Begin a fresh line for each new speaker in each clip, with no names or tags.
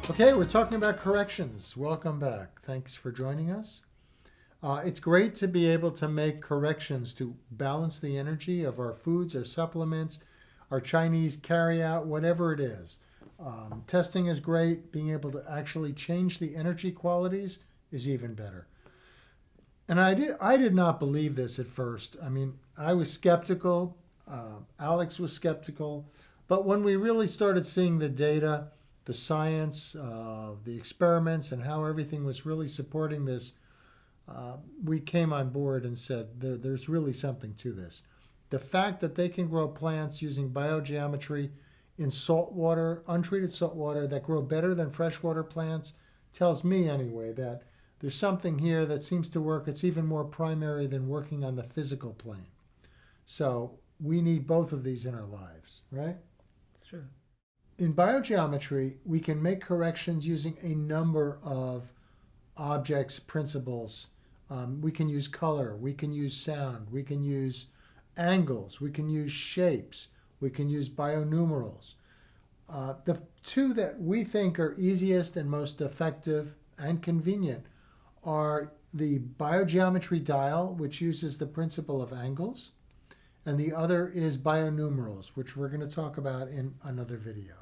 Okay, we're talking about corrections. Welcome back. Thanks for joining us. It's great to be able to make corrections to balance the energy of our foods, our supplements, our Chinese carryout, whatever it is. Testing is great. Being able to actually change the energy qualities is even better. And I did not believe this at first. I mean, I was skeptical. Alex was skeptical. But when we really started seeing the data, the science, the experiments, and how everything was really supporting this, we came on board and said there's really something to this. The fact that they can grow plants using biogeometry in saltwater, untreated saltwater, that grow better than freshwater plants tells me anyway that there's something here that seems to work. It's even more primary than working on the physical plane. So we need both of these in our lives, right?
It's true.
In biogeometry, we can make corrections using a number of objects, principles. We can use color, we can use sound, we can use angles, we can use shapes, we can use bionumerals. The two that we think are easiest and most effective and convenient are the biogeometry dial, which uses the principle of angles, and the other is bionumerals, which we're going to talk about in another video.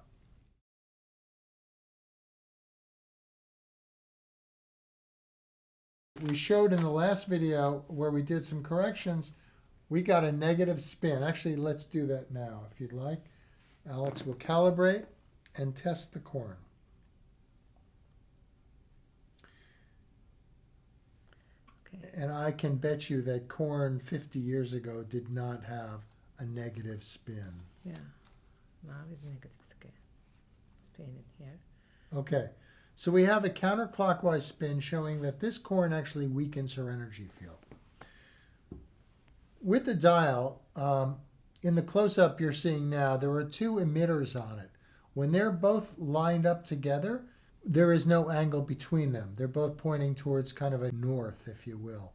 We showed in the last video where we did some corrections, we got a negative spin. Actually, let's do that now if you'd like. Alex will calibrate and test the corn.
Okay.
And I can bet you that corn 50 years ago did not have a negative spin.
Yeah. Now it's negative spin in here.
Okay. So we have a counterclockwise spin showing that this corn actually weakens her energy field. With the dial, in the close-up you're seeing now, there are two emitters on it. When they're both lined up together, there is no angle between them. They're both pointing towards kind of a north, if you will.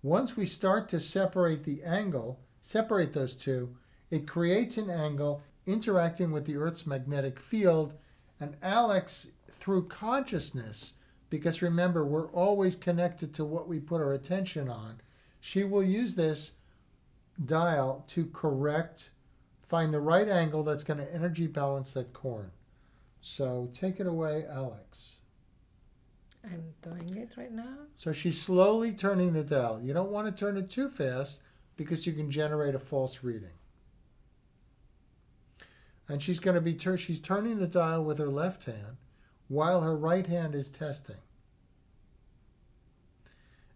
Once we start to separate the angle, separate those two, it creates an angle interacting with the Earth's magnetic field. And Alex, through consciousness, because remember, we're always connected to what we put our attention on, she will use this dial to correct, find the right angle that's going to energy balance that corn. So take it away, Alex.
I'm doing it right now.
So she's slowly turning the dial. You don't want to turn it too fast because you can generate a false reading. And she's going to be she's turning the dial with her left hand while her right hand is testing.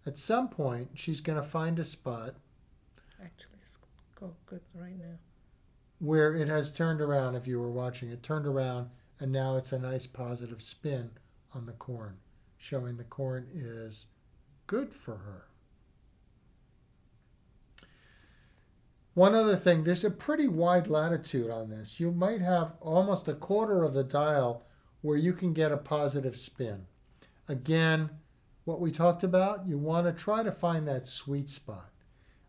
At some point, she's going to find a spot
Actually, it's good right now.
where it has turned around. If you were watching, it turned around, and now it's a nice positive spin on the corn, showing the corn is good for her. One other thing, there's a pretty wide latitude on this. You might have almost a quarter of the dial where you can get a positive spin. Again, what we talked about, you want to try to find that sweet spot.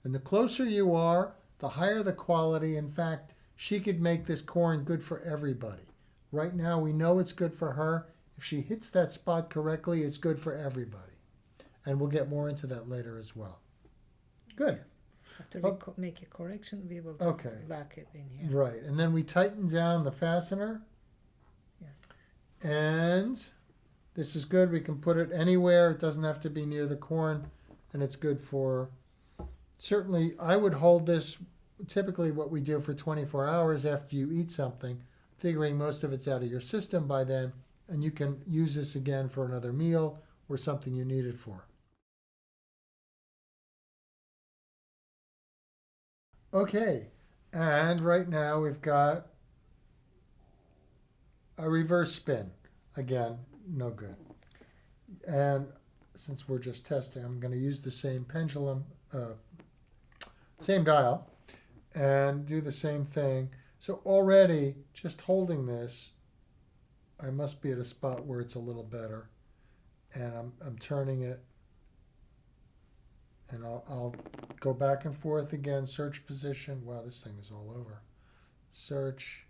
And the closer you are, the higher the quality. In fact, she could make this corn good for everybody. Right now, we know it's good for her. If she hits that spot correctly, it's good for everybody. And we'll get more into that later as well. Good.
Yes. After we make a correction, we will just lock it in here.
Right. And then we tighten down the fastener.
Yes.
And this is good. We can put it anywhere. It doesn't have to be near the corn. And it's good for, certainly, I would hold this, typically what we do for 24 hours after you eat something, figuring most of it's out of your system by then, and you can use this again for another meal or something you need it for. Okay, and right now we've got a reverse spin. Again, no good. And since we're just testing, I'm going to use the same pendulum, same dial, and do the same thing. So already, just holding this, I must be at a spot where it's a little better. And I'm turning it. And I'll go back and forth again, search position. Wow, this thing is all over. Search.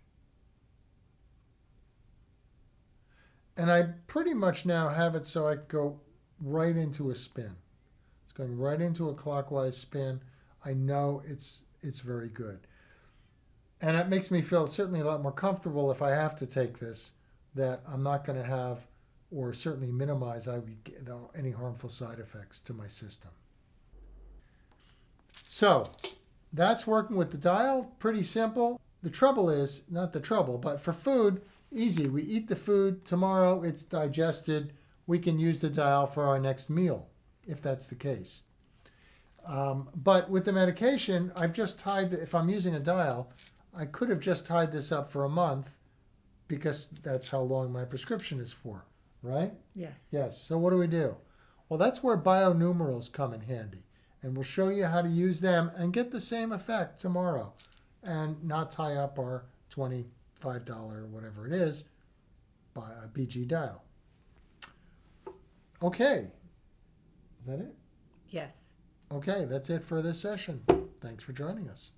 And I pretty much now have it so I can go right into a spin. It's going right into a clockwise spin. I know it's very good. And it makes me feel certainly a lot more comfortable if I have to take this, that I'm not going to have, or certainly minimize any harmful side effects to my system. So that's working with the dial. Pretty simple. The trouble is, not the trouble, but for food, easy. We eat the food. Tomorrow it's digested. We can use the dial for our next meal, if that's the case. But with the medication, I've just tied, if I'm using a dial, I could have just tied this up for a month because that's how long my prescription is for, right?
Yes.
Yes. So what do? Well, that's where bionumerals come in handy. And we'll show you how to use them and get the same effect tomorrow and not tie up our $25 or whatever it is by a BG dial. Okay. Is that it?
Yes.
Okay, that's it for this session. Thanks for joining us.